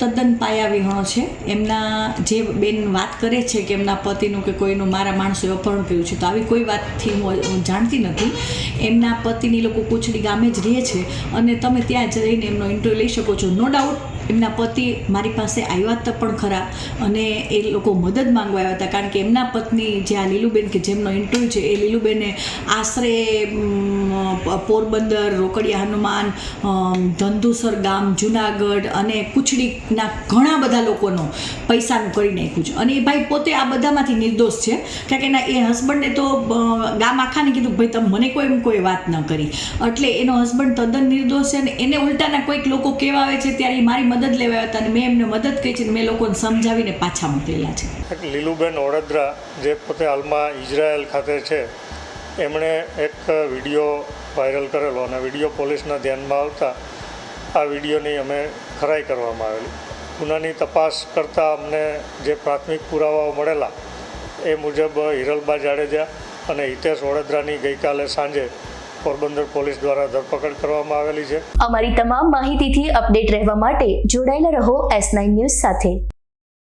તદ્દન પાયાવિહોણો છે. એમના જે બેન વાત કરે છે કે એમના પતિનું કે કોઈનું મારા માણસોએ અપહરણ કર્યું છે, તો આવી કોઈ વાતથી હું જાણતી નથી. એમના પતિની લોકો કુચડી ગામે જ રહે છે અને તમે ત્યાં જઈને એમનો ઇન્ટરવ્યૂ લઈ શકો છો. નો ડાઉટ એમના પતિ મારી પાસે આવ્યા હતા પણ ખરા અને એ લોકો મદદ માંગવા આવ્યા હતા, કારણ કે એમના પત્ની જે આ લીલુબેન કે જેમનો ઇન્ટરવ્યૂ છે એ લીલુબેને આશરે પોરબંદર, રોકડિયા હનુમાન, ધંધુસર ગામ, જુનાગઢ અને કુચડીના ઘણા બધા લોકોનો પૈસાનું કરી નાખ્યું છે. અને એ ભાઈ પોતે આ બધામાંથી નિર્દોષ છે, કારણ કે એના એ હસબન્ડને તો ગામ આખાને કીધું ભાઈ તમે મને કોઈ વાત ન કરી, એટલે એનો હસબન્ડ તદ્દન નિર્દોષ છે. અને એને ઉલટાના કોઈક લોકો કહેવા આવે છે ત્યારે એ મારી મદદ લેવા આવ્યા હતા અને મેં એમને મદદ કરી છે, મેં લોકોને સમજાવીને પાછા મોકલેલા છે. લીલુબેન ઓડેદરા જે પોતે હાલમાં ઇઝરાયલ ખાતે છે, એમણે એક વિડીયો વાયરલ કરેલો અને વિડીયો પોલીસના ધ્યાનમાં આવતા આ વિડીયોની અમે ખરાઈ કરવામાં આવેલી. ગુનાની તપાસ કરતાં અમને જે પ્રાથમિક પુરાવાઓ મળેલા એ મુજબ હિરલબા જાડેજા અને હિતેશ ઓડેદરાની ગઈકાલે સાંજે પોરબંદર પોલીસ દ્વારા ધરપકડ કરવામાં આવેલી છે. અમારી તમામ માહિતીથી અપડેટ રહેવા માટે જોડાયેલા રહો S9 ન્યૂઝ સાથે.